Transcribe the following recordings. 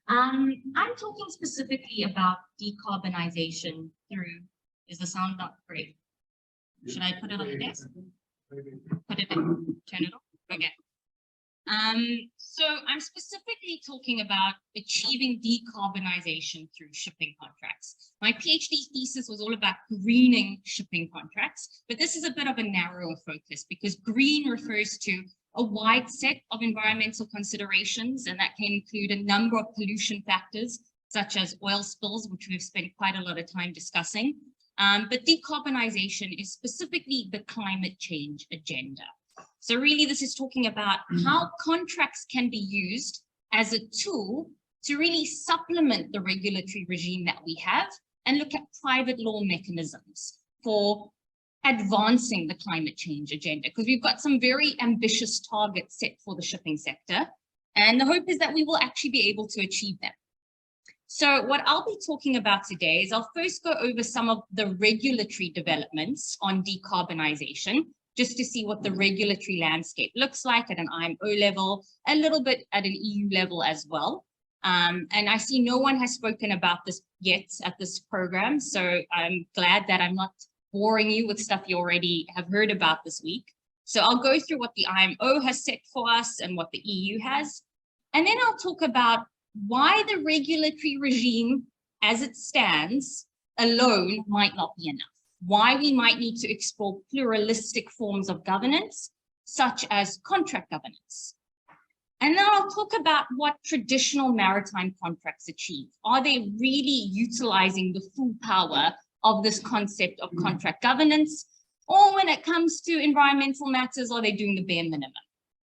I'm talking specifically about decarbonization through, is the sound not great? Should I put it on the desk? Put it in, turn it off? Okay. So I'm specifically talking about achieving decarbonization through shipping contracts. My PhD thesis was all about greening shipping contracts, but this is a bit of a narrower focus because green refers to a wide set of environmental considerations, and that can include a number of pollution factors, such as oil spills, which we've spent quite a lot of time discussing. But decarbonization is specifically the climate change agenda. So really, this is talking about how contracts can be used as a tool to really supplement the regulatory regime that we have and look at private law mechanisms for advancing the climate change agenda, because we've got some very ambitious targets set for the shipping sector. And the hope is that we will actually be able to achieve them. So what I'll be talking about today is I'll first go over some of the regulatory developments on decarbonization, just to see what the regulatory landscape looks like at an IMO level, a little bit at an EU level as well. And I see no one has spoken about this yet at this program, so I'm glad that I'm not boring you with stuff you already have heard about this week. So I'll go through what the IMO has set for us and what the EU has. And then I'll talk about why the regulatory regime as it stands alone might not be enough. Why we might need to explore pluralistic forms of governance, such as contract governance. And then I'll talk about what traditional maritime contracts achieve. Are they really utilizing the full power of this concept of contract governance? Or when it comes to environmental matters, are they doing the bare minimum?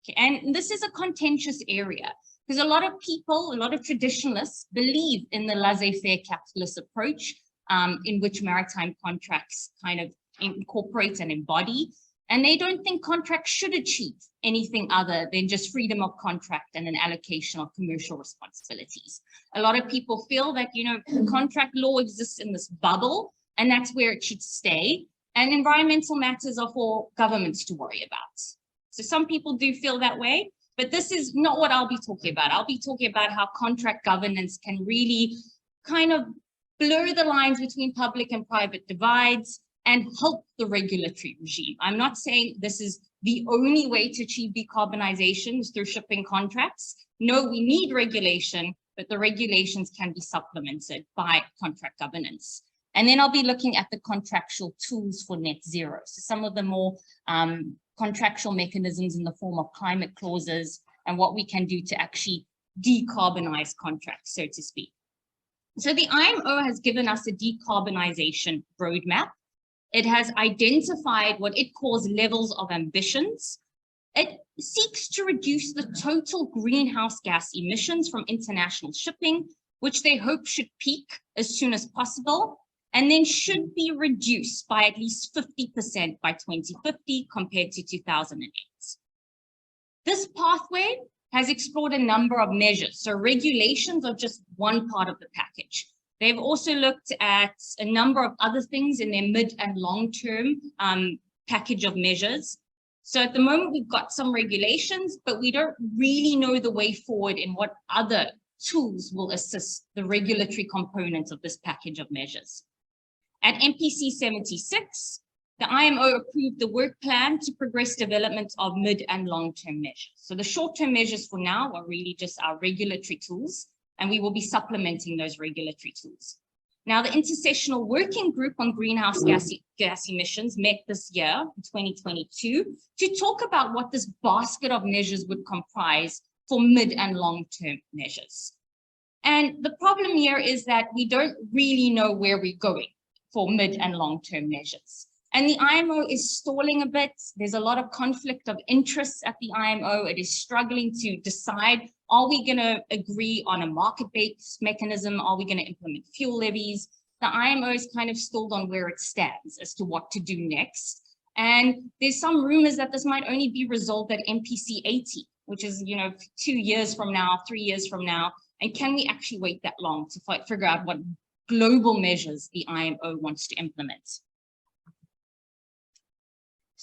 Okay, and this is a contentious area because a lot of people, a lot of traditionalists believe in the laissez-faire capitalist approach, in which maritime contracts kind of incorporate and embody. And they don't think contracts should achieve anything other than just freedom of contract and an allocation of commercial responsibilities. A lot of people feel that, you know, contract law exists in this bubble, and that's where it should stay. And environmental matters are for governments to worry about. So some people do feel that way, but this is not what I'll be talking about. I'll be talking about how contract governance can really kind of blur the lines between public and private divides and help the regulatory regime. I'm not saying this is the only way to achieve decarbonization is through shipping contracts. No, we need regulation, but the regulations can be supplemented by contract governance. And then I'll be looking at the contractual tools for net zero. So some of the more contractual mechanisms in the form of climate clauses and what we can do to actually decarbonize contracts, so to speak. So the IMO has given us a decarbonization roadmap. It has identified what it calls levels of ambitions. It seeks to reduce the total greenhouse gas emissions from international shipping, which they hope should peak as soon as possible, and then should be reduced by at least 50% by 2050 compared to 2008. This pathway has explored a number of measures. So regulations are just one part of the package. They've also looked at a number of other things in their mid and long-term package of measures. So at the moment, we've got some regulations, but we don't really know the way forward in what other tools will assist the regulatory components of this package of measures. At MPC 76, the IMO approved the work plan to progress development of mid and long-term measures. So the short-term measures for now are really just our regulatory tools, and we will be supplementing those regulatory tools. Now, the Intersessional Working Group on Greenhouse gas emissions met this year, in 2022, to talk about what this basket of measures would comprise for mid and long-term measures. And the problem here is that we don't really know where we're going for mid and long-term measures. And the IMO is stalling a bit. There's a lot of conflict of interests at the IMO. It is struggling to decide, are we going to agree on a market-based mechanism? Are we going to implement fuel levies? The IMO is kind of stalled on where it stands as to what to do next. And there's some rumors that this might only be resolved at MPC 80, which is, 2 years from now, 3 years from now. And can we actually wait that long to figure out what global measures the IMO wants to implement?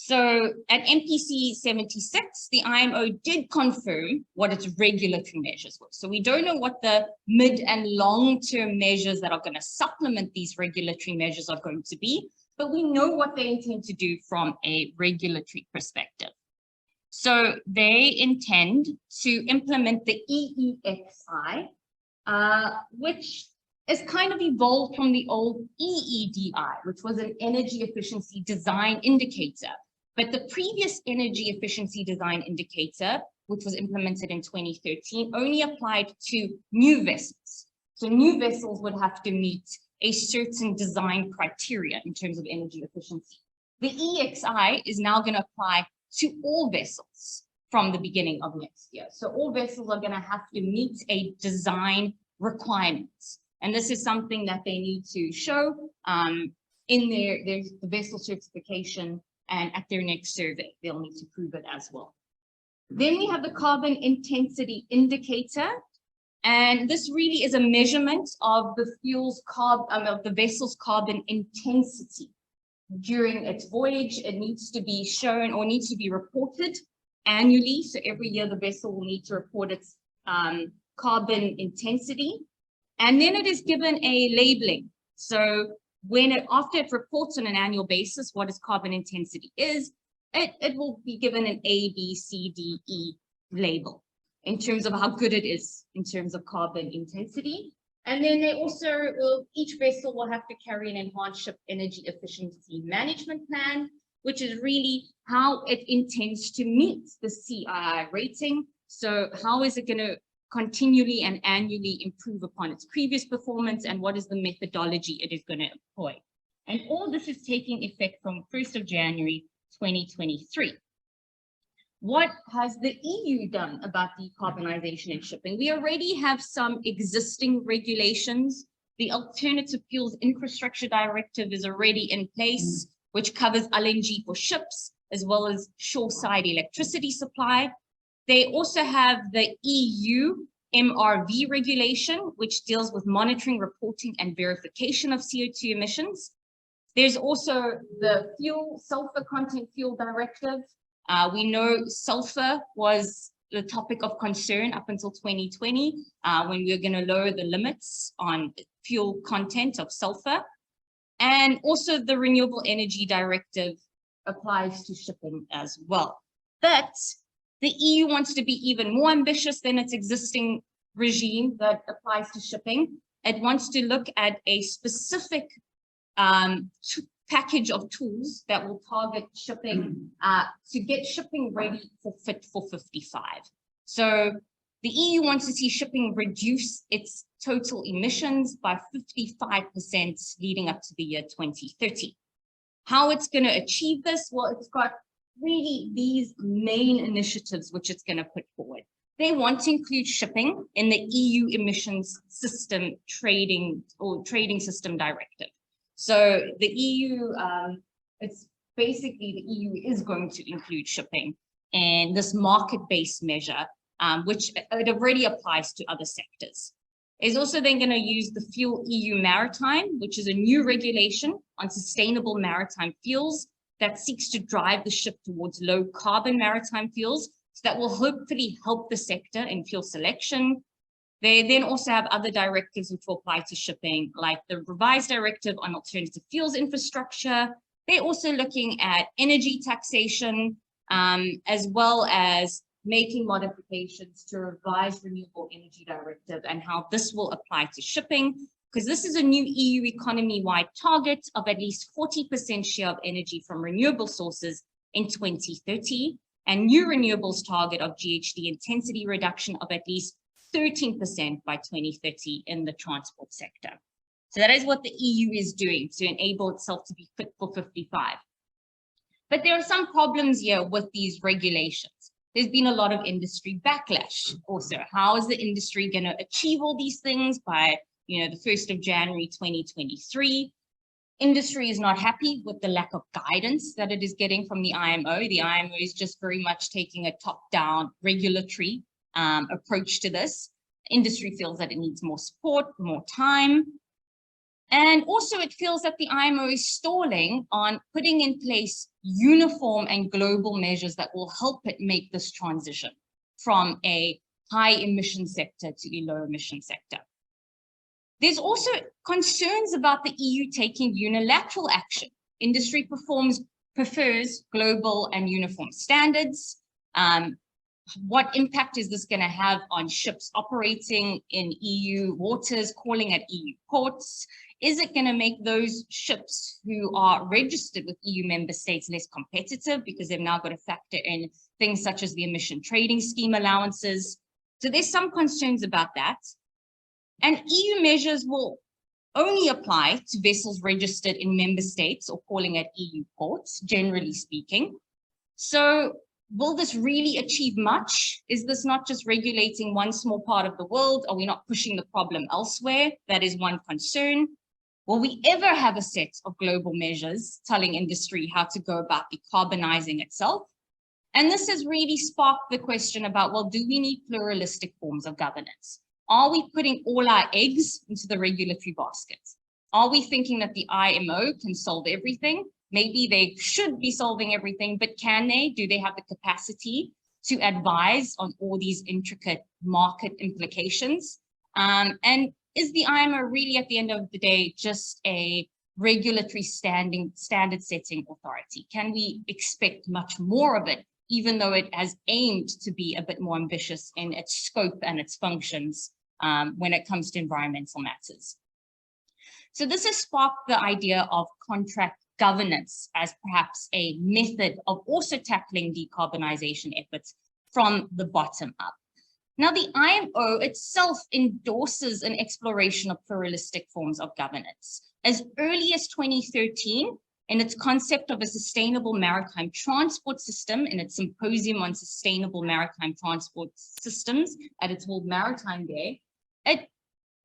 So at MPC 76, the IMO did confirm what its regulatory measures were. So we don't know what the mid and long-term measures that are going to supplement these regulatory measures are going to be, but we know what they intend to do from a regulatory perspective. So they intend to implement the EEXI, which is kind of evolved from the old EEDI, which was an energy efficiency design indicator. But the previous energy efficiency design indicator, which was implemented in 2013, only applied to new vessels. So new vessels would have to meet a certain design criteria in terms of energy efficiency. The EEXI is now going to apply to all vessels from the beginning of next year. So all vessels are going to have to meet a design requirement. And this is something that they need to show in their vessel certification, and at their next survey, they'll need to prove it as well. Then we have the carbon intensity indicator. And this really is a measurement of the of the vessel's carbon intensity during its voyage. It needs to be shown or needs to be reported annually. So every year the vessel will need to report its carbon intensity. And then it is given a labeling. So after it reports on an annual basis what its carbon intensity is, it will be given an A, B, C, D, E label in terms of how good it is in terms of carbon intensity. And then they also each vessel will have to carry an enhanced ship energy efficiency management plan, which is really how it intends to meet the CII rating. So how is it going to continually and annually improve upon its previous performance, and what is the methodology it is going to employ? And all this is taking effect from 1st of January 2023. What has the EU done about decarbonization in shipping? We already have some existing regulations. The Alternative Fuels Infrastructure Directive is already in place, which covers LNG for ships, as well as shoreside electricity supply. They also have the EU MRV regulation, which deals with monitoring, reporting, and verification of CO2 emissions. There's also the sulfur content fuel directive. We know sulfur was the topic of concern up until 2020, when we were going to lower the limits on fuel content of sulfur. And also the renewable energy directive applies to shipping as well. But the EU wants to be even more ambitious than its existing regime that applies to shipping. It wants to look at a specific package of tools that will target shipping to get shipping ready for Fit for 55. So the EU wants to see shipping reduce its total emissions by 55% leading up to the year 2030. How it's going to achieve this? Well, it's got really these main initiatives which it's going to put forward. They want to include shipping in the EU emissions system trading system directive. So the EU, it's basically the EU is going to include shipping in this market-based measure, which it already applies to other sectors. It's also then going to use the Fuel EU Maritime, which is a new regulation on sustainable maritime fuels that seeks to drive the ship towards low carbon maritime fuels. So that will hopefully help the sector in fuel selection. They then also have other directives which will apply to shipping, like the revised directive on alternative fuels infrastructure. They're also looking at energy taxation, as well as making modifications to revised renewable energy directive and how this will apply to shipping, because this is a new EU economy-wide target of at least 40% share of energy from renewable sources in 2030, and new renewables target of GHG intensity reduction of at least 13% by 2030 in the transport sector. So that is what the EU is doing to enable itself to be fit for 55. But there are some problems here with these regulations. There's been a lot of industry backlash also. How is the industry going to achieve all these things by the 1st of January 2023? Industry is not happy with the lack of guidance that it is getting from the IMO. The IMO is just very much taking a top-down regulatory approach to this. Industry feels that it needs more support, more time. And also it feels that the IMO is stalling on putting in place uniform and global measures that will help it make this transition from a high emission sector to a low emission sector. There's also concerns about the EU taking unilateral action. Industry prefers global and uniform standards. What impact is this going to have on ships operating in EU waters, calling at EU ports? Is it going to make those ships who are registered with EU member states less competitive because they've now got to factor in things such as the emission trading scheme allowances? So there's some concerns about that. And EU measures will only apply to vessels registered in member states or calling at EU ports, generally speaking. So will this really achieve much? Is this not just regulating one small part of the world? Are we not pushing the problem elsewhere? That is one concern. Will we ever have a set of global measures telling industry how to go about decarbonizing itself? And this has really sparked the question about, well, do we need pluralistic forms of governance? Are we putting all our eggs into the regulatory basket? Are we thinking that the IMO can solve everything? Maybe they should be solving everything, but can they? Do they have the capacity to advise on all these intricate market implications? And is the IMO really, at the end of the day, just a regulatory standard setting authority? Can we expect much more of it, even though it has aimed to be a bit more ambitious in its scope and its functions when it comes to environmental matters? So this has sparked the idea of contract governance as perhaps a method of also tackling decarbonization efforts from the bottom up. Now, the IMO itself endorses an exploration of pluralistic forms of governance. As early as 2013, in its concept of a sustainable maritime transport system, in its symposium on sustainable maritime transport systems at its World Maritime Day, it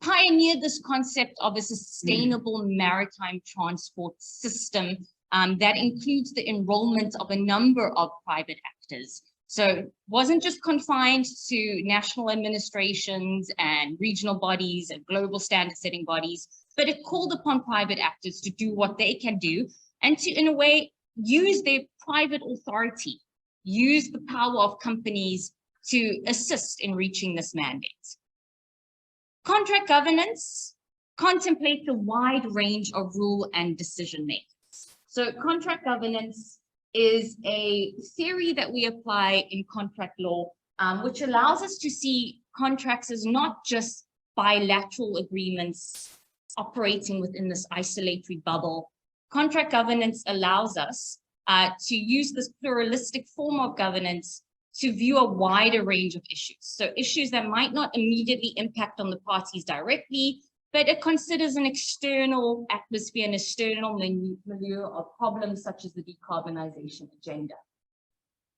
pioneered this concept of a sustainable maritime transport system that includes the enrollment of a number of private actors. So it wasn't just confined to national administrations and regional bodies and global standard setting bodies, but it called upon private actors to do what they can do and to, in a way, use their private authority, use the power of companies to assist in reaching this mandate. Contract governance contemplates a wide range of rule and decision makers. So contract governance is a theory that we apply in contract law, which allows us to see contracts as not just bilateral agreements operating within this isolatory bubble. Contract governance allows us to use this pluralistic form of governance to view a wider range of issues. So issues that might not immediately impact on the parties directly, but it considers an external atmosphere, an external milieu of problems such as the decarbonization agenda.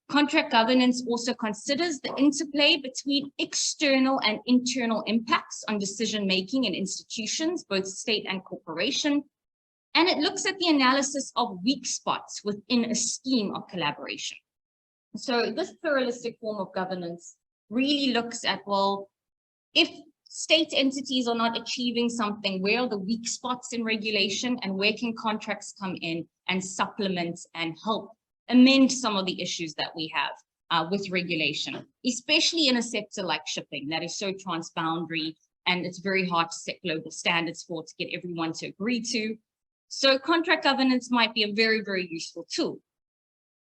Contract governance also considers the interplay between external and internal impacts on decision-making in institutions, both state and corporation. And it looks at the analysis of weak spots within a scheme of collaboration. So this pluralistic form of governance really looks at, well, if state entities are not achieving something, where are the weak spots in regulation and where can contracts come in and supplement and help amend some of the issues that we have with regulation, especially in a sector like shipping that is so transboundary and it's very hard to set global standards for to get everyone to agree to. So contract governance might be a very, very useful tool.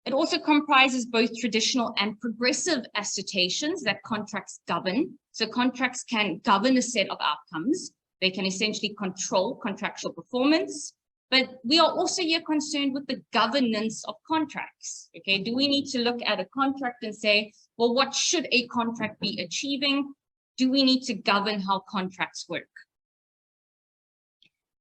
It also comprises both traditional and progressive assertions that contracts govern. So contracts can govern a set of outcomes. They can essentially control contractual performance, but we are also here concerned with the governance of contracts. Okay, do we need to look at a contract and say, well, what should a contract be achieving? Do we need to govern how contracts work?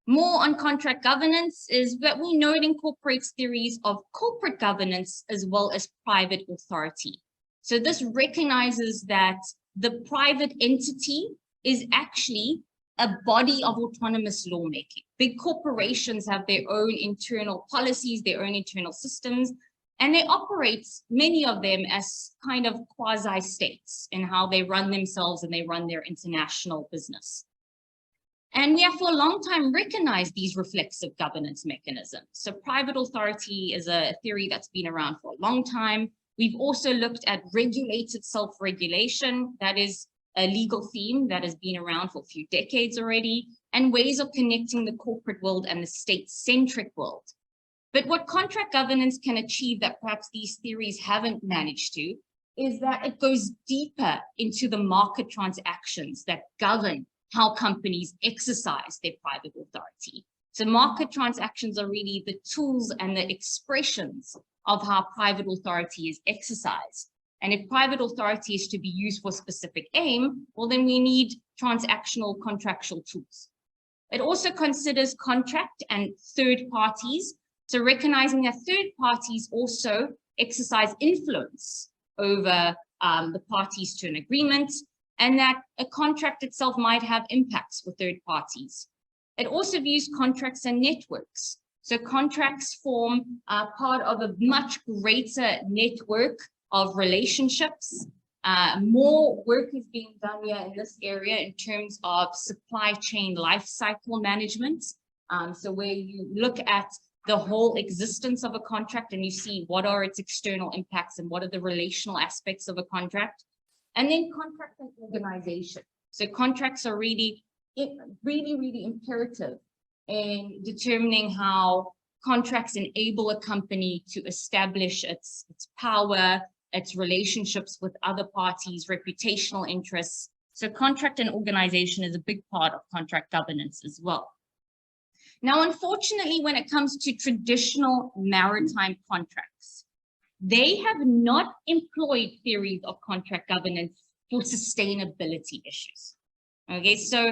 More on contract governance is that we know it incorporates theories of corporate governance as well as private authority. So this recognizes that the private entity is actually a body of autonomous lawmaking. Big corporations have their own internal policies, their own internal systems, and they operate, many of them, as kind of quasi-states in how they run themselves and they run their international business. And we have for a long time recognized these reflexive governance mechanisms. So private authority is a theory that's been around for a long time. We've also looked at regulated self-regulation. That is a legal theme that has been around for a few decades already, and ways of connecting the corporate world and the state-centric world. But what contract governance can achieve that perhaps these theories haven't managed to is that it goes deeper into the market transactions that govern how companies exercise their private authority. So market transactions are really the tools and the expressions of how private authority is exercised. And if private authority is to be used for a specific aim, well, then we need transactional contractual tools. It also considers contract and third parties. So recognizing that third parties also exercise influence over the parties to an agreement, and that a contract itself might have impacts for third parties. It also views contracts and networks. So contracts form part of a much greater network of relationships. More work is being done here in this area in terms of supply chain life cycle management. So where you look at the whole existence of a contract and you see what are its external impacts and what are the relational aspects of a contract. And then contract and organization. So contracts are really imperative in determining how contracts enable a company to establish its power, its relationships with other parties, reputational interests. So contract and organization is a big part of contract governance as well. Now, unfortunately, when it comes to traditional maritime contracts, they have not employed theories of contract governance for sustainability issues. Okay, so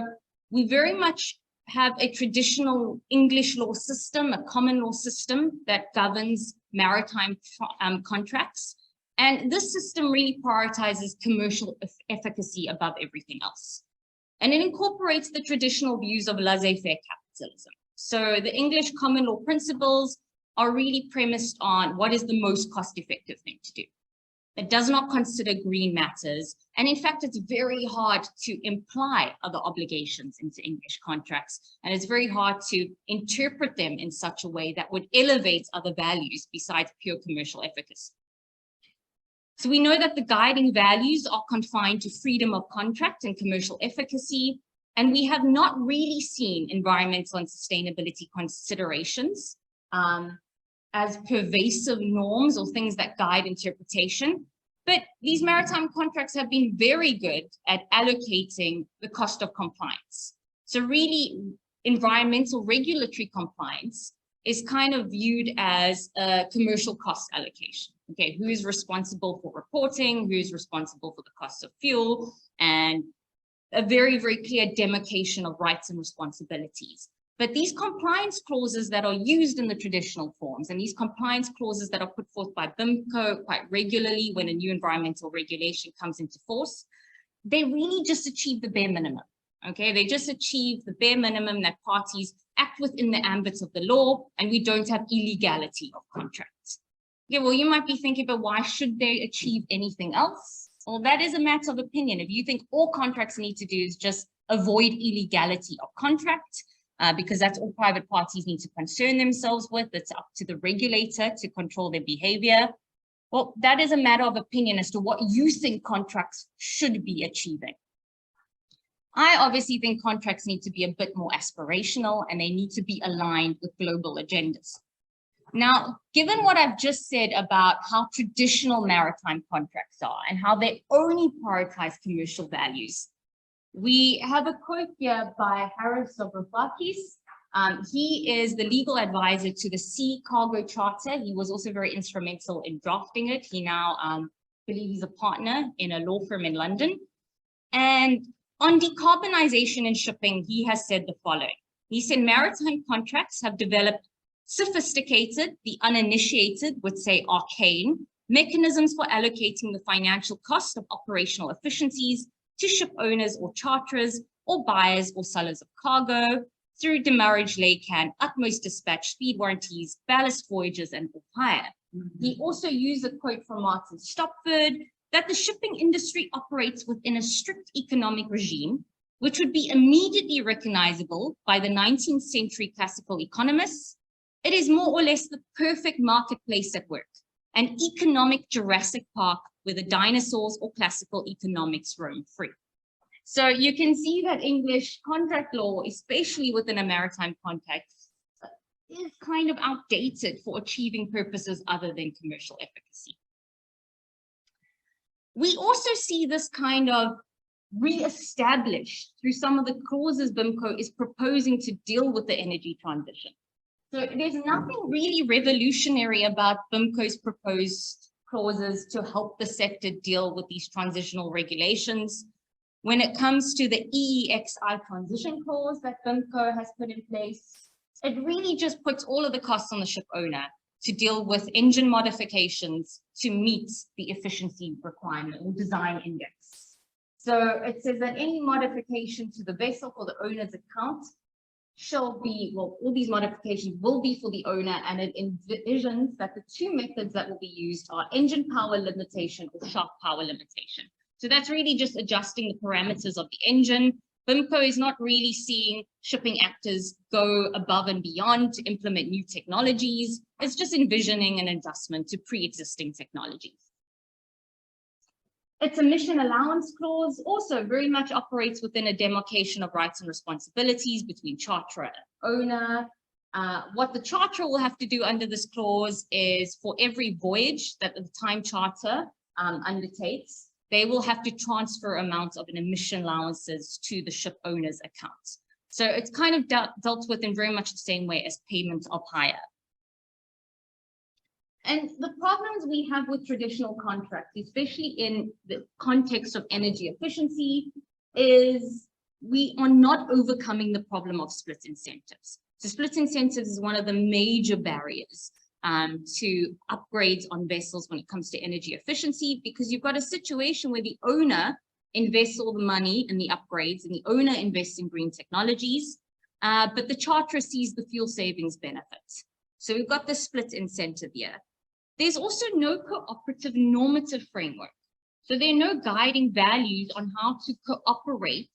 we very much have a traditional English law system, a common law system that governs maritime contracts. And this system really prioritizes commercial efficacy above everything else. And it incorporates the traditional views of laissez-faire capitalism. So the English common law principles are really premised on what is the most cost-effective thing to do. It does not consider green matters. And in fact, it's very hard to imply other obligations into English contracts. And it's very hard to interpret them in such a way that would elevate other values besides pure commercial efficacy. So we know that the guiding values are confined to freedom of contract and commercial efficacy. And we have not really seen environmental and sustainability considerations as pervasive norms or things that guide interpretation. But these maritime contracts have been very good at allocating the cost of compliance. So really, environmental regulatory compliance is kind of viewed as a commercial cost allocation. Okay, who is responsible for reporting, who is responsible for the cost of fuel, and a very, very clear demarcation of rights and responsibilities. But these compliance clauses that are used in the traditional forms, and these compliance clauses that are put forth by BIMCO quite regularly when a new environmental regulation comes into force, they really just achieve the bare minimum. Okay, they just achieve the bare minimum that parties act within the ambit of the law, and we don't have illegality of contracts. Okay, well, you might be thinking, but why should they achieve anything else? Well, that is a matter of opinion. If you think all contracts need to do is just avoid illegality of contract, because that's all private parties need to concern themselves with, it's up to the regulator to control their behavior. Well, that is a matter of opinion as to what you think contracts should be achieving. I obviously think contracts need to be a bit more aspirational and they need to be aligned with global agendas. Now, given what I've just said about how traditional maritime contracts are and how they only prioritize commercial values, we have a quote here by Harris Sobrofakis. He is the legal advisor to the Sea Cargo Charter. He was also very instrumental in drafting it. He now, I believe he's a partner in a law firm in London. And on decarbonization in shipping, he has said the following. He said, maritime contracts have developed sophisticated, the uninitiated would say arcane, mechanisms for allocating the financial cost of operational efficiencies to ship owners or charterers or buyers or sellers of cargo through demurrage, laycan, utmost dispatch, speed warranties, ballast voyages, and off-hire. He also used a quote from Martin Stopford that the shipping industry operates within a strict economic regime which would be immediately recognizable by the 19th century classical economists. It is more or less the perfect marketplace at work, an economic Jurassic Park where the dinosaurs or classical economics roam free. So you can see that English contract law, especially within a maritime context, is kind of outdated for achieving purposes other than commercial efficacy. We also see this kind of re-established through some of the clauses BIMCO is proposing to deal with the energy transition. So there's nothing really revolutionary about BIMCO's proposed clauses to help the sector deal with these transitional regulations. When it comes to the EEXI transition clause that BIMCO has put in place, it really just puts all of the costs on the ship owner to deal with engine modifications to meet the efficiency requirement or design index. So it says that any modification to the vessel for the owner's account shall be, well, all these modifications will be for the owner, and it envisions that the two methods that will be used are engine power limitation or shaft power limitation. So that's really just adjusting the parameters of the engine. BIMCO is not really seeing shipping actors go above and beyond to implement new technologies. It's just envisioning an adjustment to pre-existing technologies. Its emission allowance clause also very much operates within a demarcation of rights and responsibilities between charterer and owner. What the charterer will have to do under this clause is for every voyage that the time charter undertakes, they will have to transfer amounts of an emission allowances to the ship owner's account. So it's kind of dealt with in very much the same way as payment of hire. And the problems we have with traditional contracts, especially in the context of energy efficiency, is we are not overcoming the problem of split incentives. So split incentives is one of the major barriers to upgrades on vessels when it comes to energy efficiency, because you've got a situation where the owner invests all the money in the upgrades and the owner invests in green technologies, but the charterer sees the fuel savings benefits. So we've got the split incentive here. There's also no cooperative normative framework. So there are no guiding values on how to cooperate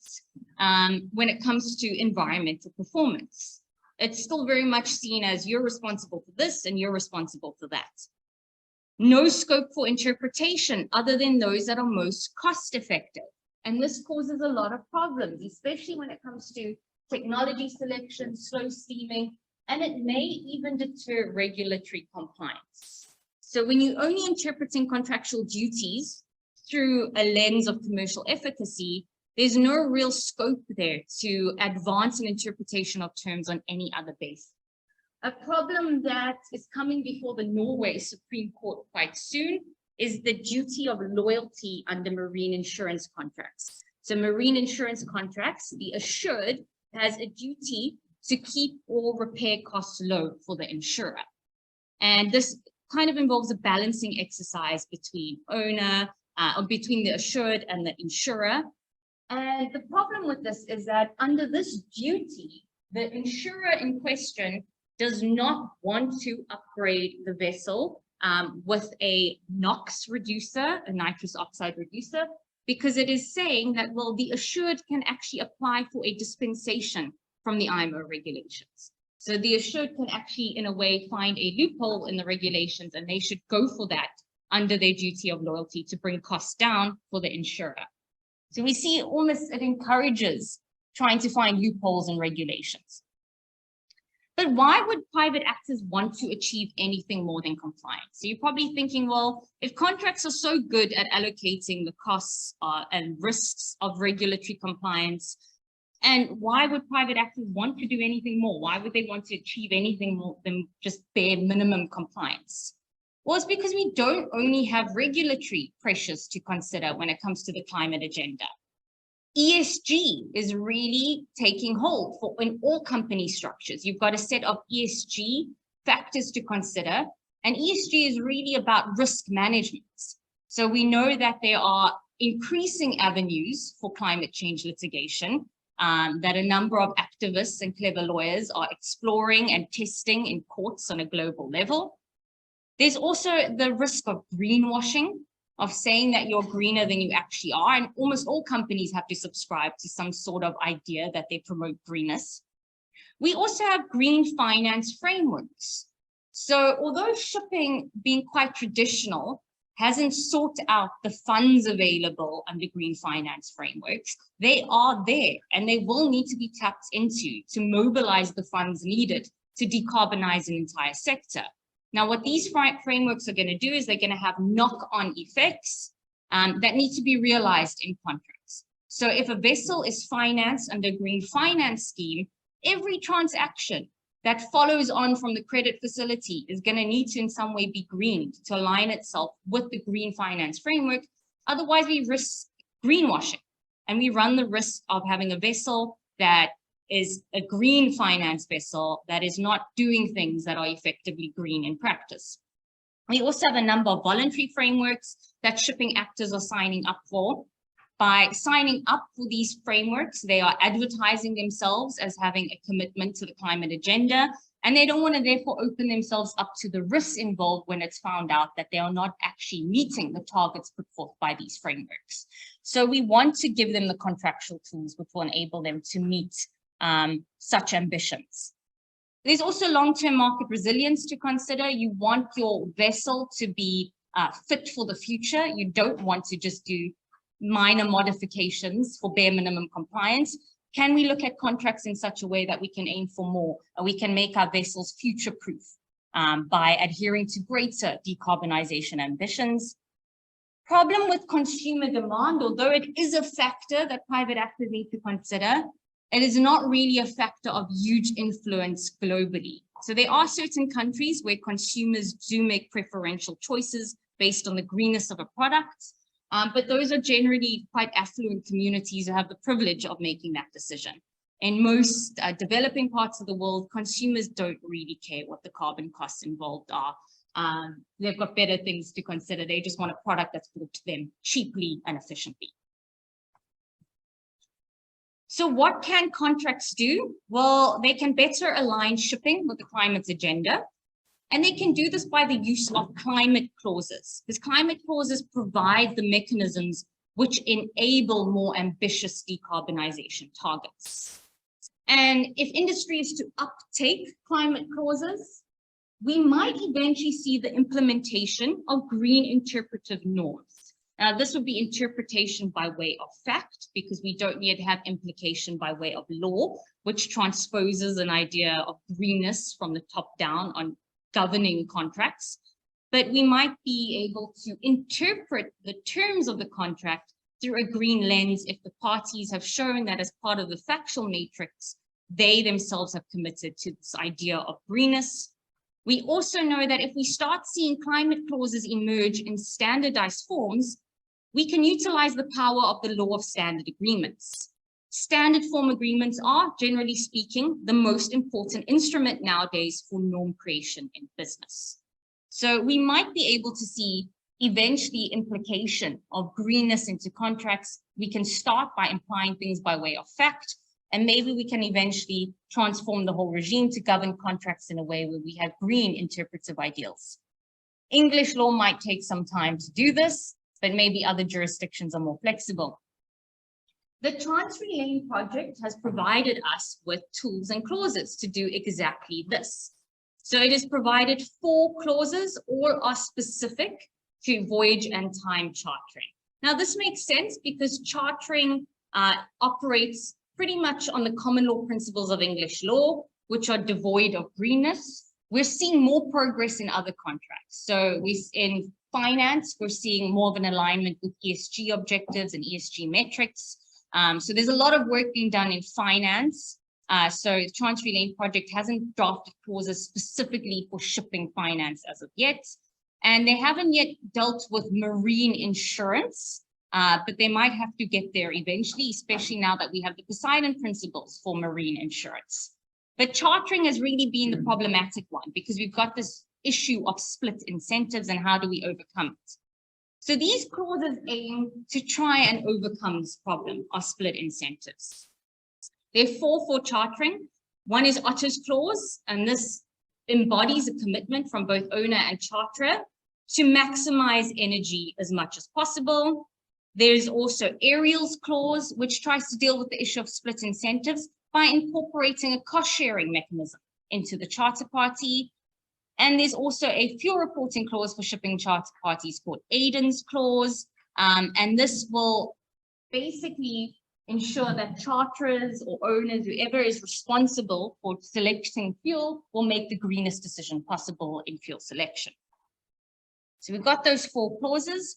when it comes to environmental performance. It's still very much seen as you're responsible for this and you're responsible for that. No scope for interpretation other than those that are most cost effective. And this causes a lot of problems, especially when it comes to technology selection, slow steaming, and it may even deter regulatory compliance. So when you're only interpreting contractual duties through a lens of commercial efficacy, there's no real scope there to advance an interpretation of terms on any other basis. A problem that is coming before the Norway Supreme Court quite soon is the duty of loyalty under marine insurance contracts. So marine insurance contracts, the assured has a duty to keep all repair costs low for the insurer. And this kind of involves a balancing exercise between owner, or between the assured and the insurer. And the problem with this is that under this duty, the insurer in question does not want to upgrade the vessel with a NOx reducer, a nitrous oxide reducer, because it is saying that, well, the assured can actually apply for a dispensation from the IMO regulations. So the assured can actually, in a way, find a loophole in the regulations, and they should go for that under their duty of loyalty to bring costs down for the insurer. So we see almost it encourages trying to find loopholes in regulations. But why would private actors want to achieve anything more than compliance? So you're probably thinking, well, if contracts are so good at allocating the costs and risks of regulatory compliance, and why would private actors want to do anything more? Why would they want to achieve anything more than just bare minimum compliance? Well, it's because we don't only have regulatory pressures to consider when it comes to the climate agenda. ESG is really taking hold in all company structures. You've got a set of ESG factors to consider, and ESG is really about risk management. So we know that there are increasing avenues for climate change litigation that a number of activists and clever lawyers are exploring and testing in courts on a global level. There's also the risk of greenwashing. of saying that you're greener than you actually are. And almost all companies have to subscribe to some sort of idea that they promote greenness. We also have green finance frameworks. So although shipping, being quite traditional, hasn't sought out the funds available under green finance frameworks, they are there and they will need to be tapped into to mobilize the funds needed to decarbonize an entire sector. Now, what these frameworks are going to do is they're going to have knock-on effects that need to be realized in contracts. So if a vessel is financed under a green finance scheme, every transaction that follows on from the credit facility is going to need to in some way be greened to align itself with the green finance framework. Otherwise, we risk greenwashing and we run the risk of having a vessel that is a green finance vessel that is not doing things that are effectively green in practice. We also have a number of voluntary frameworks that shipping actors are signing up for. By signing up for these frameworks, they are advertising themselves as having a commitment to the climate agenda, and they don't want to therefore open themselves up to the risks involved when it's found out that they are not actually meeting the targets put forth by these frameworks. So we want to give them the contractual tools which will enable them to meet such ambitions. There's also long-term market resilience to consider. You want your vessel to be fit for the future. You don't want to just do minor modifications for bare minimum compliance. Can we look at contracts in such a way that we can aim for more, or we can make our vessels future-proof by adhering to greater decarbonization ambitions? Problem with consumer demand, although it is a factor that private actors need to consider, it is not really a factor of huge influence globally. So there are certain countries where consumers do make preferential choices based on the greenness of a product, but those are generally quite affluent communities who have the privilege of making that decision. In most developing parts of the world, consumers don't really care what the carbon costs involved are. They've got better things to consider. They just want a product that's brought to them cheaply and efficiently. So what can contracts do? Well, they can better align shipping with the climate agenda. And they can do this by the use of climate clauses, because climate clauses provide the mechanisms which enable more ambitious decarbonization targets. And if industry is to uptake climate clauses, we might eventually see the implementation of green interpretive norms. Now, this would be interpretation by way of fact, because we don't yet have implication by way of law, which transposes an idea of greenness from the top down on governing contracts. But we might be able to interpret the terms of the contract through a green lens if the parties have shown that as part of the factual matrix, they themselves have committed to this idea of greenness. We also know that if we start seeing climate clauses emerge in standardized forms, we can utilize the power of the law of standard agreements. Standard form agreements are, generally speaking, the most important instrument nowadays for norm creation in business. So we might be able to see eventually implication of greenness into contracts. We can start by implying things by way of fact, and maybe we can eventually transform the whole regime to govern contracts in a way where we have green interpretive ideals. English law might take some time to do this, but maybe other jurisdictions are more flexible. The Chancery Lane project has provided us with tools and clauses to do exactly this. So it has provided 4 clauses, all are specific to voyage and time chartering. Now, this makes sense because chartering operates pretty much on the common law principles of English law, which are devoid of greenness. We're seeing more progress in other contracts. So in finance, we're seeing more of an alignment with ESG objectives and ESG metrics. So there's a lot of work being done in finance. So the Chancery Lane project hasn't drafted clauses specifically for shipping finance as of yet. And they haven't yet dealt with marine insurance, but they might have to get there eventually, especially now that we have the Poseidon principles for marine insurance. But chartering has really been the problematic one because we've got this issue of split incentives and how do we overcome it. So these clauses aim to try and overcome this problem of split incentives. There are 4 for chartering. One is Otter's clause, and this embodies a commitment from both owner and charterer to maximize energy as much as possible. There's also Ariel's clause, which tries to deal with the issue of split incentives by incorporating a cost-sharing mechanism into the charter party. And there's also a fuel reporting clause for shipping charter parties called Aiden's clause. And this will basically ensure that charterers or owners, whoever is responsible for selecting fuel, will make the greenest decision possible in fuel selection. So we've got those 4 clauses.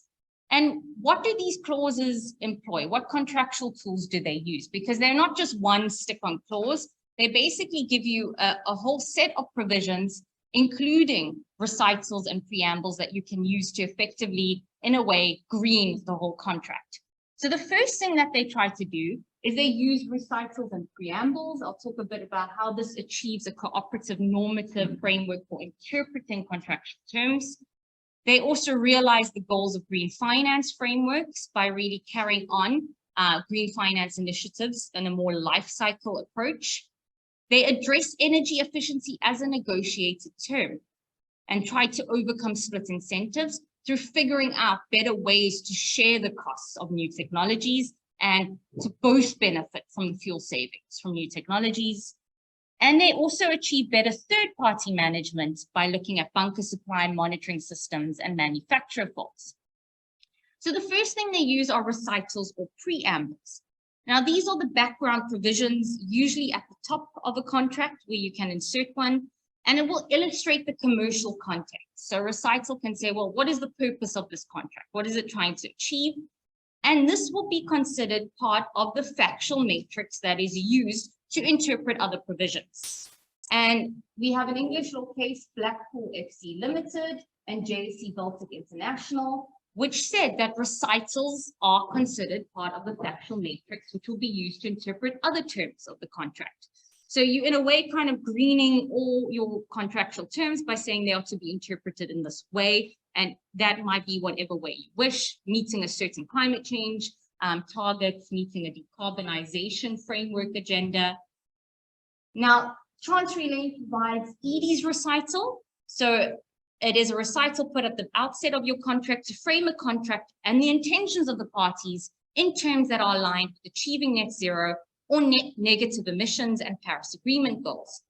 And what do these clauses employ? What contractual tools do they use? Because they're not just one stick-on clause. They basically give you a whole set of provisions, including recitals and preambles that you can use to effectively, in a way, green the whole contract. So the first thing that they try to do is they use recitals and preambles. I'll talk a bit about how this achieves a cooperative normative framework for interpreting contractual terms. They also realize the goals of green finance frameworks by really carrying on green finance initiatives in a more life cycle approach. They address energy efficiency as a negotiated term and try to overcome split incentives through figuring out better ways to share the costs of new technologies and to both benefit from the fuel savings from new technologies. And they also achieve better third-party management by looking at bunker supply monitoring systems and manufacturer faults. So the first thing they use are recitals or preambles. Now, these are the background provisions, usually at the top of a contract where you can insert one, and it will illustrate the commercial context. So a recital can say, well, what is the purpose of this contract? What is it trying to achieve? And this will be considered part of the factual matrix that is used to interpret other provisions. And we have an English law case, Blackpool FC Limited and JC Baltic International, which said that recitals are considered part of the factual matrix, which will be used to interpret other terms of the contract. So you, in a way, kind of greening all your contractual terms by saying they are to be interpreted in this way. And that might be whatever way you wish, meeting a certain climate change targets, meeting a decarbonization framework agenda. Now, Chancery Lane provides ED's recital. So it is a recital put at the outset of your contract to frame a contract and the intentions of the parties in terms that are aligned with achieving net zero or net negative emissions and Paris Agreement goals.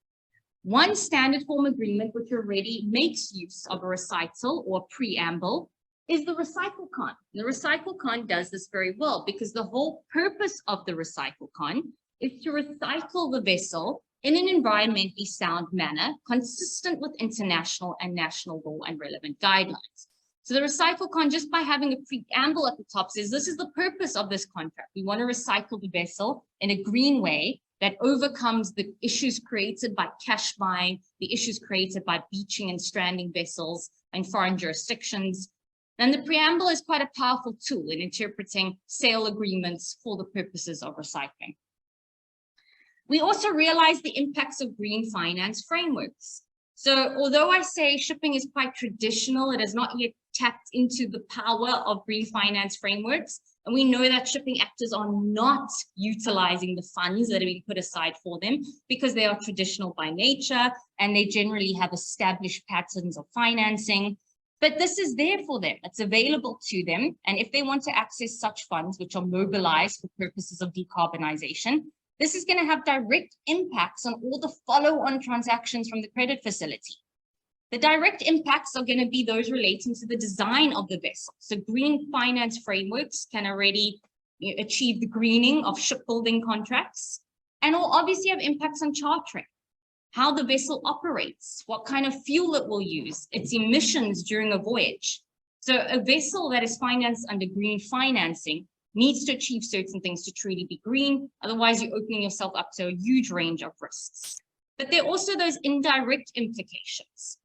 One standard form agreement which already makes use of a recital or preamble is the recital con. The recital con does this very well because the whole purpose of the recital con is to recycle the vessel in an environmentally sound manner, consistent with international and national law and relevant guidelines. So the recital con, just by having a preamble at the top, says this is the purpose of this contract. We want to recycle the vessel in a green way that overcomes the issues created by cash buying, the issues created by beaching and stranding vessels in foreign jurisdictions. And the preamble is quite a powerful tool in interpreting sale agreements for the purposes of recycling. We also realize the impacts of green finance frameworks. So although I say shipping is quite traditional, it has not yet tapped into the power of green finance frameworks. And we know that shipping actors are not utilizing the funds that are being put aside for them because they are traditional by nature and they generally have established patterns of financing. But this is there for them. It's available to them. And if they want to access such funds, which are mobilized for purposes of decarbonization, this is going to have direct impacts on all the follow-on transactions from the credit facility. The direct impacts are going to be those relating to the design of the vessel. So green finance frameworks can already achieve the greening of shipbuilding contracts and will obviously have impacts on chartering, how the vessel operates, what kind of fuel it will use, its emissions during a voyage. So a vessel that is financed under green financing needs to achieve certain things to truly be green. Otherwise, you're opening yourself up to a huge range of risks. But there are also those indirect implications.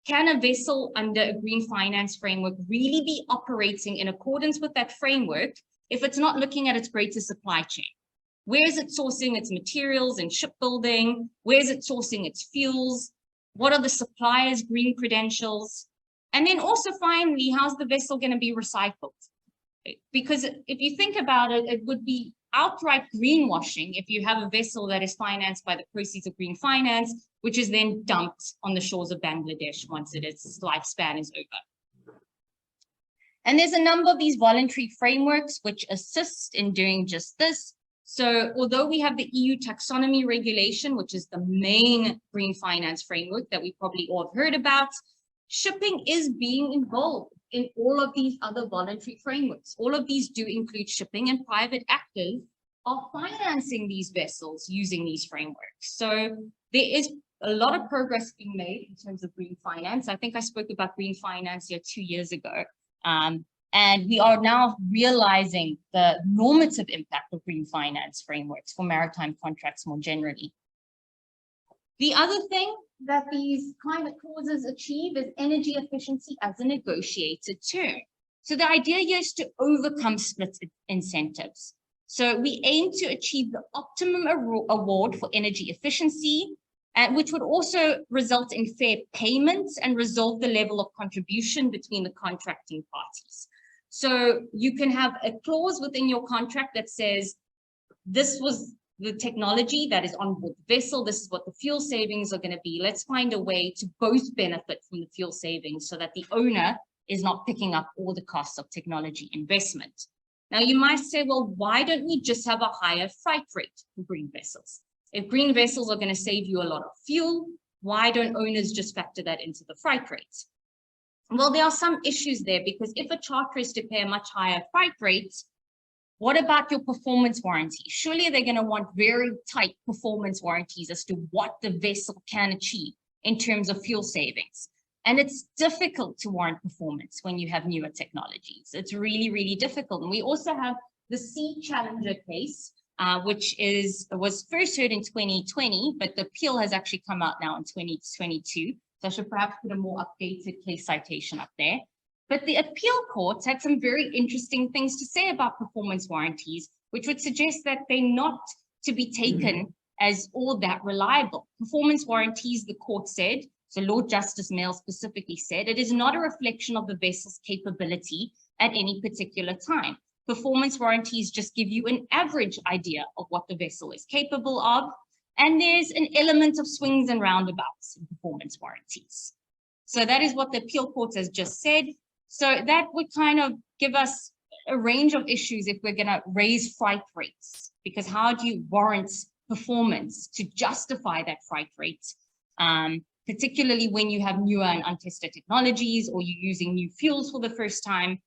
Can a vessel under a green finance framework really be operating in accordance with that framework if it's not looking at its greater supply chain? Where is it sourcing its materials in shipbuilding? Where is it sourcing its fuels? What are the suppliers' green credentials? And then also finally, how's the vessel going to be recycled? Because if you think about it, it would be outright greenwashing if you have a vessel that is financed by the proceeds of green finance, which is then dumped on the shores of Bangladesh once its lifespan is over. And there's a number of these voluntary frameworks which assist in doing just this. So although we have the EU taxonomy regulation, which is the main green finance framework that we probably all have heard about, shipping is being involved in all of these other voluntary frameworks. All of these do include shipping, and private actors are financing these vessels using these frameworks. So there is a lot of progress being made in terms of green finance. I think I spoke about green finance here 2 years ago. And we are now realizing the normative impact of green finance frameworks for maritime contracts more generally. The other thing that these climate clauses achieve is energy efficiency as a negotiated term. So the idea here is to overcome split incentives. So we aim to achieve the optimum award for energy efficiency, which would also result in fair payments and resolve the level of contribution between the contracting parties. So you can have a clause within your contract that says, this was the technology that is on board the vessel, this is what the fuel savings are going to be. Let's find a way to both benefit from the fuel savings so that the owner is not picking up all the costs of technology investment. Now, you might say, well, why don't we just have a higher freight rate for green vessels? If green vessels are going to save you a lot of fuel, why don't owners just factor that into the freight rates? Well, there are some issues there, because if a charter is to pay a much higher freight rate, what about your performance warranty? Surely they're going to want very tight performance warranties as to what the vessel can achieve in terms of fuel savings. And it's difficult to warrant performance when you have newer technologies. It's really, really difficult. And we also have the Sea Challenger case, which was first heard in 2020, but the appeal has actually come out now in 2022. So I should perhaps put a more updated case citation up there. But the appeal courts had some very interesting things to say about performance warranties, which would suggest that they're not to be taken as all that reliable. Performance warranties, the court said, so Lord Justice Mail specifically said, it is not a reflection of the vessel's capability at any particular time. Performance warranties just give you an average idea of what the vessel is capable of. And there's an element of swings and roundabouts in performance warranties. So that is what the appeal court has just said. So that would kind of give us a range of issues if we're going to raise freight rates, because how do you warrant performance to justify that freight rate, particularly when you have newer and untested technologies or you're using new fuels for the first time.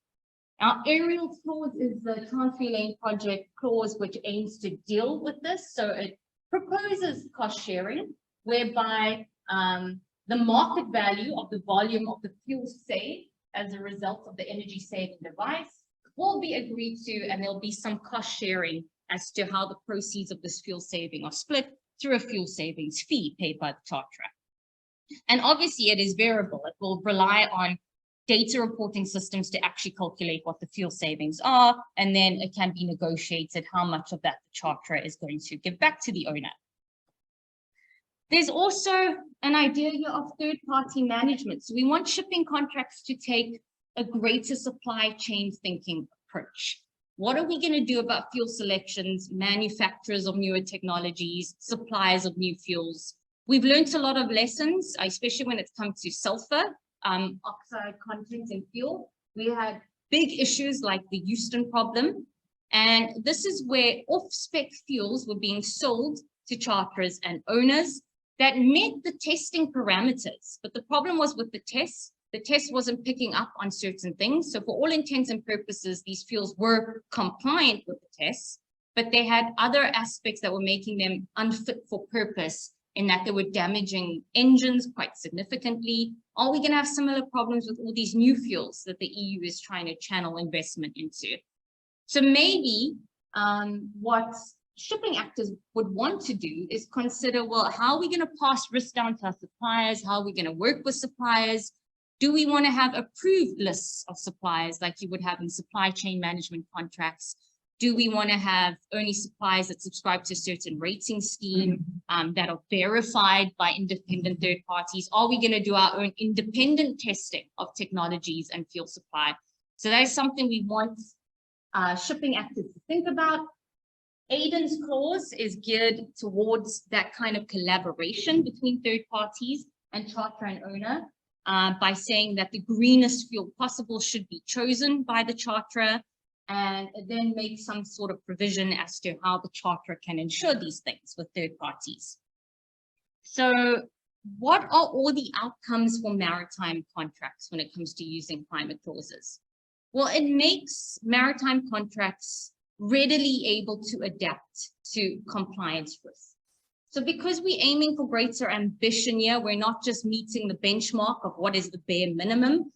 Our aerial clause is the Chancery Lane project clause, which aims to deal with this. So it proposes cost sharing, whereby the market value of the volume of the fuel saved as a result of the energy saving device will be agreed to, and there'll be some cost sharing as to how the proceeds of this fuel saving are split through a fuel savings fee paid by the charterer. And obviously it is variable. It will rely on data reporting systems to actually calculate what the fuel savings are, and then it can be negotiated how much of that the charterer is going to give back to the owner. There's also an idea here of third-party management. So we want shipping contracts to take a greater supply chain thinking approach. What are we going to do about fuel selections, manufacturers of newer technologies, suppliers of new fuels? We've learned a lot of lessons, especially when it comes to sulfur oxide content in fuel. We had big issues like the Houston problem. And this is where off-spec fuels were being sold to charterers and owners that met the testing parameters. But the problem was with the test wasn't picking up on certain things. So for all intents and purposes, these fuels were compliant with the tests, but they had other aspects that were making them unfit for purpose, in that they were damaging engines quite significantly. Are we going to have similar problems with all these new fuels that the EU is trying to channel investment into? So maybe what shipping actors would want to do is consider, well, how are we going to pass risk down to our suppliers? How are we going to work with suppliers? Do we want to have approved lists of suppliers like you would have in supply chain management contracts? Do we want to have only suppliers that subscribe to a certain rating scheme that are verified by independent third parties? Are we going to do our own independent testing of technologies and fuel supply? So that is something we want shipping actors to think about. Aiden's clause is geared towards that kind of collaboration between third parties and charterer and owner. by saying that the greenest fuel possible should be chosen by the charterer, and then make some sort of provision as to how the charterer can ensure these things with third parties. So what are all the outcomes for maritime contracts when it comes to using climate clauses? Well, it makes maritime contracts readily able to adapt to compliance risks. So because we're aiming for greater ambition here, we're not just meeting the benchmark of what is the bare minimum.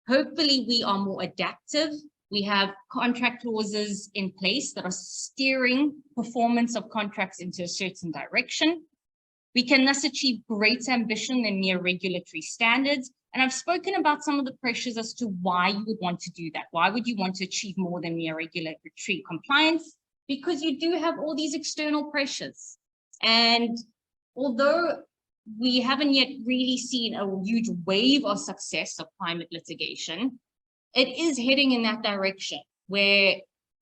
Hopefully we are more adaptive. We have contract clauses in place that are steering performance of contracts into a certain direction. We can thus achieve greater ambition than mere regulatory standards. And I've spoken about some of the pressures as to why you would want to do that. Why would you want to achieve more than mere regulatory compliance? Because you do have all these external pressures. And although we haven't yet really seen a huge wave of success of climate litigation, it is heading in that direction where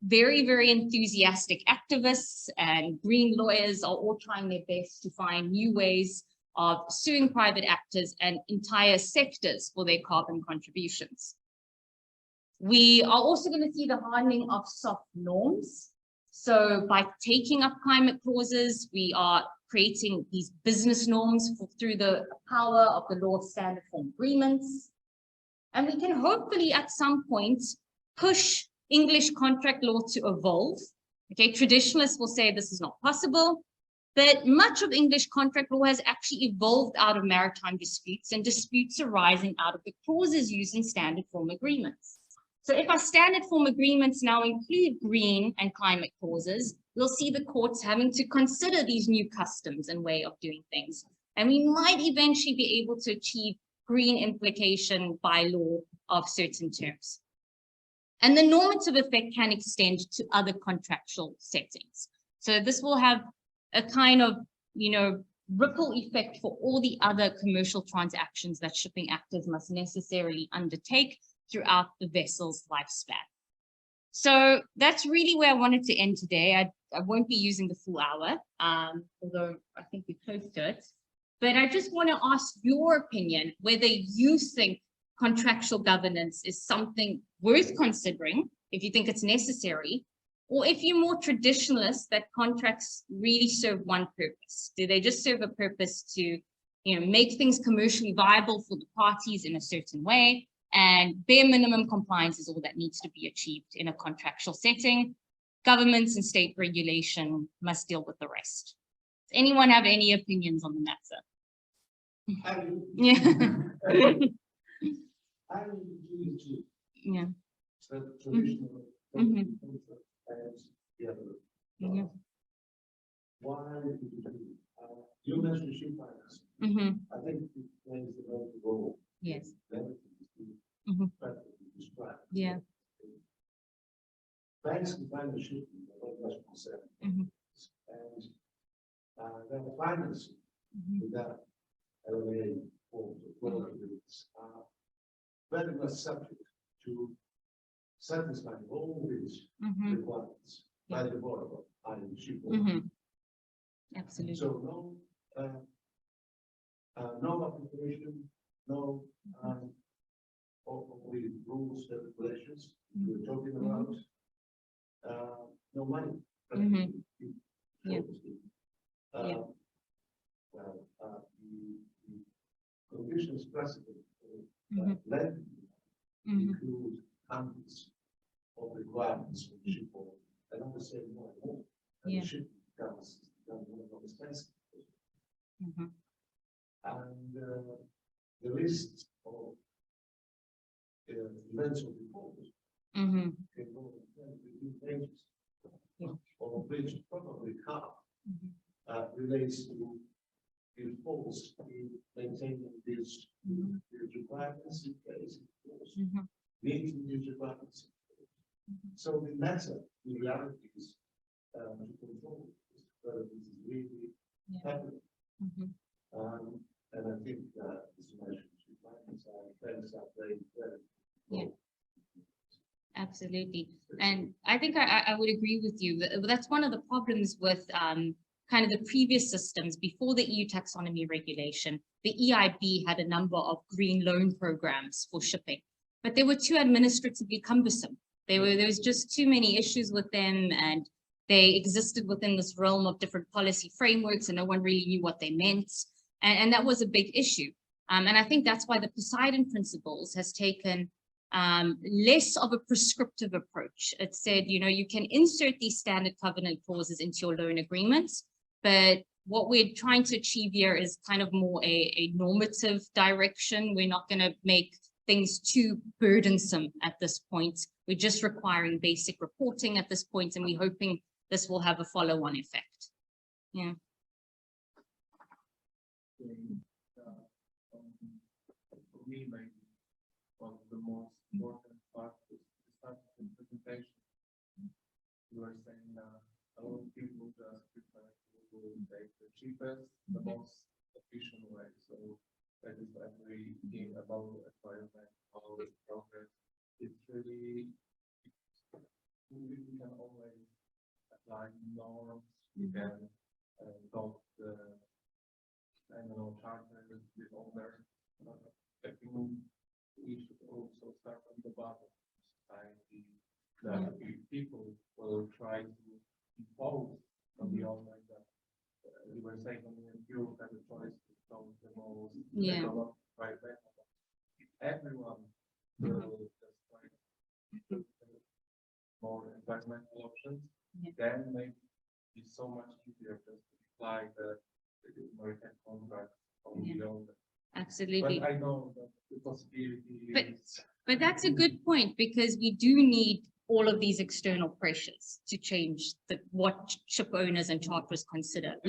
very, very enthusiastic activists and green lawyers are all trying their best to find new ways of suing private actors and entire sectors for their carbon contributions. We are also going to see the hardening of soft norms. So by taking up climate clauses, we are creating these business norms through the power of the law of standard form agreements. And we can hopefully at some point push English contract law to evolve. Okay, traditionalists will say this is not possible, but much of English contract law has actually evolved out of maritime disputes and disputes arising out of the clauses used in standard form agreements. So if our standard form agreements now include green and climate clauses, we'll see the courts having to consider these new customs and way of doing things. And we might eventually be able to achieve green implication by law of certain terms. And the normative effect can extend to other contractual settings. So this will have a kind of, ripple effect for all the other commercial transactions that shipping actors must necessarily undertake throughout the vessel's lifespan. So that's really where I wanted to end today. I won't be using the full hour, although I think we're close to it. But I just want to ask your opinion, whether you think contractual governance is something worth considering, if you think it's necessary, or if you're more traditionalist, that contracts really serve one purpose. Do they just serve a purpose to, make things commercially viable for the parties in a certain way, and bare minimum compliance is all that needs to be achieved in a contractual setting? Governments and state regulation must deal with the rest. Does anyone have any opinions on the matter? Yeah. I agree with you. Yeah. The traditional and the other. Yeah. Why did you do you mentioned ship finance. I think it plays the role of role. Yes. Described. Yeah. Banks can find the shipping, and then financing without LA or very much subject to satisfying all these requirements by the borrower, i.e. shipowner. Absolutely. So no application, no all the rules and regulations we're talking about, no money. Yeah. Well, the conditions precedent lending include hundreds of requirements for the shipowner, and I would say more and more. And the ship becomes more and more expensive. And the list of events of default can go on 22 pages, of which probably half relates to defaults in maintaining these requirements in place, meeting these requirements. So the matter, the reality is to control whether this is really happening. And I think this measure requirements are very, very Absolutely. And I think I would agree with you. That's one of the problems with kind of the previous systems before the EU taxonomy regulation, the EIB had a number of green loan programs for shipping, but they were too administratively cumbersome. There was just too many issues with them, and they existed within this realm of different policy frameworks, and no one really knew what they meant. And that was a big issue. And I think that's why the Poseidon Principles has taken less of a prescriptive approach. It said, you know, you can insert these standard covenant clauses into your loan agreements, but what we're trying to achieve here is kind of more a normative direction. We're not going to make things too burdensome at this point. We're just requiring basic reporting at this point, and we're hoping this will have a follow-on effect. Yeah. For me, maybe one of the most important parts is the start of the presentation. You were saying a lot of people just prefer to take the cheapest, the most efficient way. So that is everything about environment, about progress. It's really, we can always apply norms. We can adopt the charter with owners. I think we should also start from the bottom of society. That people will try to impose on the owner that we were saying when you have a choice to solve the most right back. If everyone will just try to more environmental options, then maybe it's so much easier just to apply the maritime contract on the owner. Absolutely. But I know that the possibility but that's a good point, because we do need all of these external pressures to change what ship owners and charterers consider. At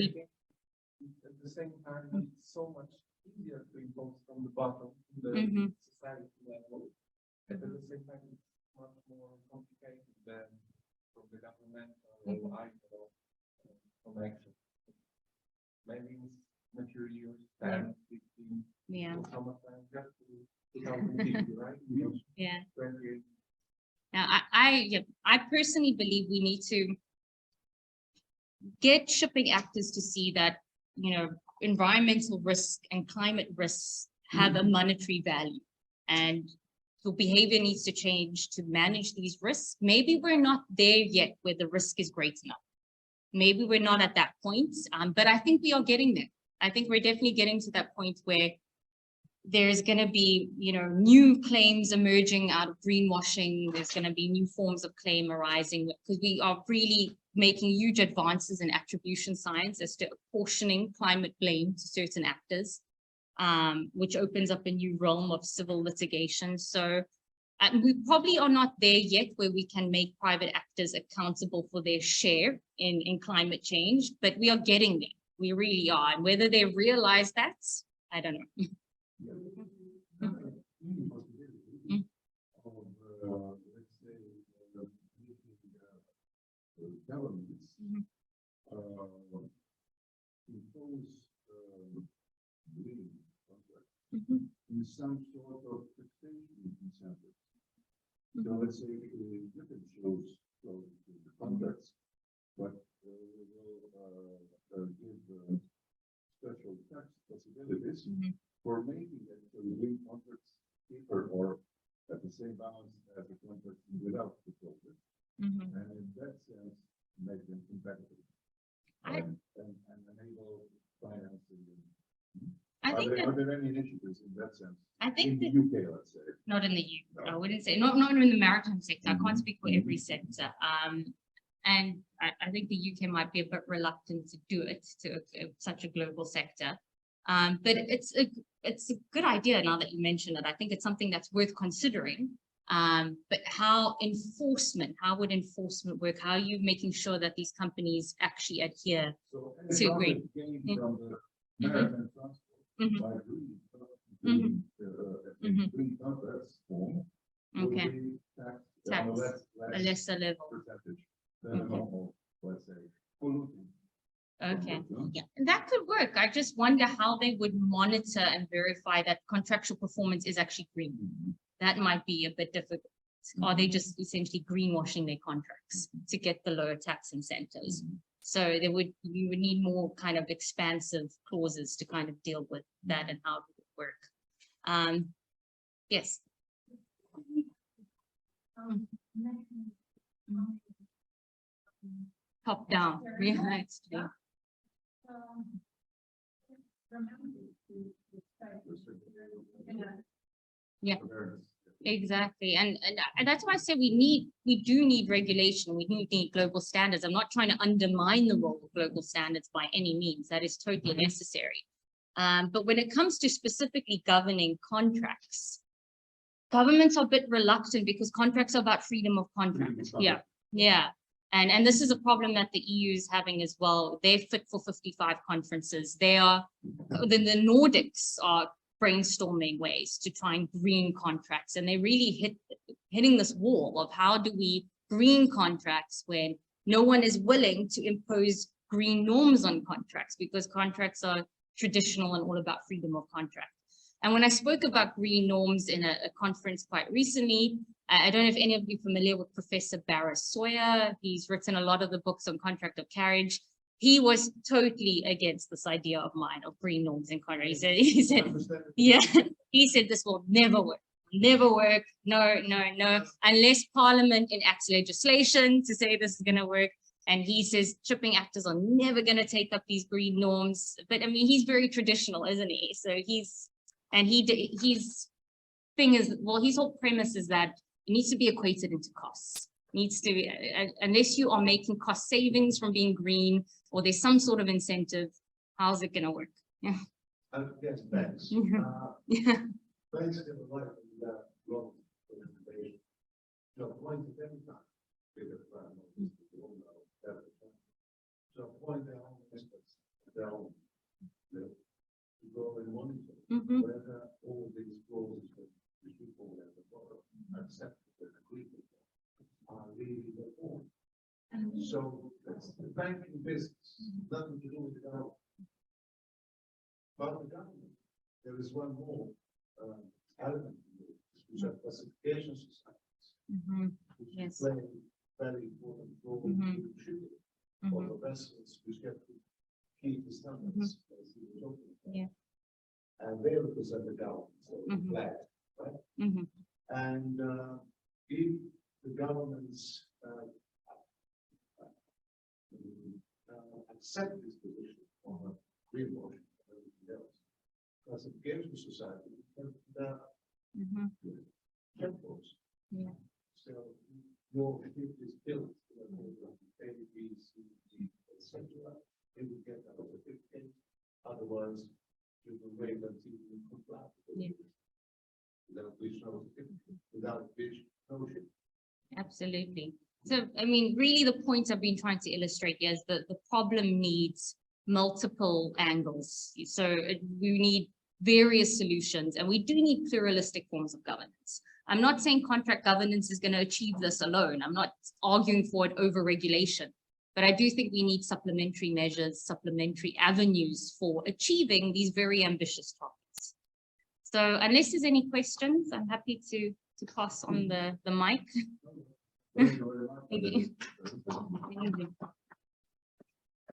the same time, it's so much easier to impose from the bottom, the society level. And at the same time, it's much more complicated than from the governmental connection. Maybe it's mature years, 10, 15, summertime, just to 2050, right? Yeah. 28. Now, I personally believe we need to get shipping actors to see that, you know, environmental risk and climate risks have a monetary value, and so behavior needs to change to manage these risks. Maybe we're not there yet where the risk is great enough. Maybe we're not at that point, but I think we are getting there. I think we're definitely getting to that point where there's going to be, you know, new claims emerging out of greenwashing. There's going to be new forms of claim arising, because we are really making huge advances in attribution science as to apportioning climate blame to certain actors, which opens up a new realm of civil litigation. So we probably are not there yet where we can make private actors accountable for their share in climate change, but we are getting there. We really are. And whether they realize that, I don't know. Let's say, governments impose green contracts in some sort of taxation incentive. So let's say different shows the contracts, but we will give special tax possibilities for making it so the green contracts cheaper or at the same balance as the contract without the profit. And in that sense, make them competitive and enable financing. Are there any initiatives in that sense? I think in the UK, let's say. Not in the UK. I wouldn't say, not in the maritime sector. I can't speak for every sector. And I think the UK might be a bit reluctant to do it to such a global sector. But it's a good idea now that you mentioned it. I think it's something that's worth considering. But how would enforcement work? How are you making sure that these companies actually adhere to green? From the maritime transport by green contracts form will be taxed on a lesser level percentage than a normal, let's say, polluting. Okay, yeah, that could work. I just wonder how they would monitor and verify that contractual performance is actually green. That might be a bit difficult. Are they just essentially greenwashing their contracts to get the lower tax incentives? So you would need more kind of expansive clauses to kind of deal with that and how it would work. Yes. Top down. Yeah, it's true. Yeah. Exactly. And that's why I say we do need regulation. We do need global standards. I'm not trying to undermine the role of global standards by any means. That is totally necessary. But when it comes to specifically governing contracts, governments are a bit reluctant because contracts are about freedom of contract. Yeah. Yeah. And this is a problem that the EU is having as well. They're Fit for 55 conferences. The Nordics are brainstorming ways to try and green contracts, and they really hitting this wall of how do we green contracts when no one is willing to impose green norms on contracts, because contracts are traditional and all about freedom of contract. And when I spoke about green norms in a conference quite recently, I don't know if any of you are familiar with Professor Barris Sawyer. He's written a lot of the books on contract of carriage. He was totally against this idea of mine of green norms in contract. He said, yeah, he said this will never work. Never work. No, unless Parliament enacts legislation to say this is going to work. And he says shipping actors are never going to take up these green norms. But I mean, he's very traditional, isn't he? So his thing is, well, his whole premise is that it needs to be equated into costs. Needs to be, unless you are making cost savings from being green, or there's some sort of incentive, how's it going to work? Yeah. Yes, thanks. Yeah. Thanks to the life of that role for information. Point at any time. So point their own experts, their own, to go and monitor whether all these clauses that the people at the bottom accept and agree with are really the form. So that's the banking business, nothing to do with the government. But the government, there is one more element in this, which are classification societies, which Yes. play a very important role in shipping for the vessels which get to keep the standards, as you were talking about. Yeah. And they represent the government, so the flag, right? And if the governments accept this position on a greenwashing and everything else, classification society and temples. Yeah. So your ship is built, A, B, C, D, etc. It will get that certificate. Otherwise, you will wait until you comply. Yeah. Without which no certificate, without which no ship. Absolutely. So, I mean, really the point I've been trying to illustrate here is that the problem needs multiple angles. So we need various solutions, and we do need pluralistic forms of governance. I'm not saying contract governance is going to achieve this alone. I'm not arguing for it over regulation, but I do think we need supplementary measures, supplementary avenues for achieving these very ambitious topics. So unless there's any questions, I'm happy to pass on the mic. Thank you very much. Thank you.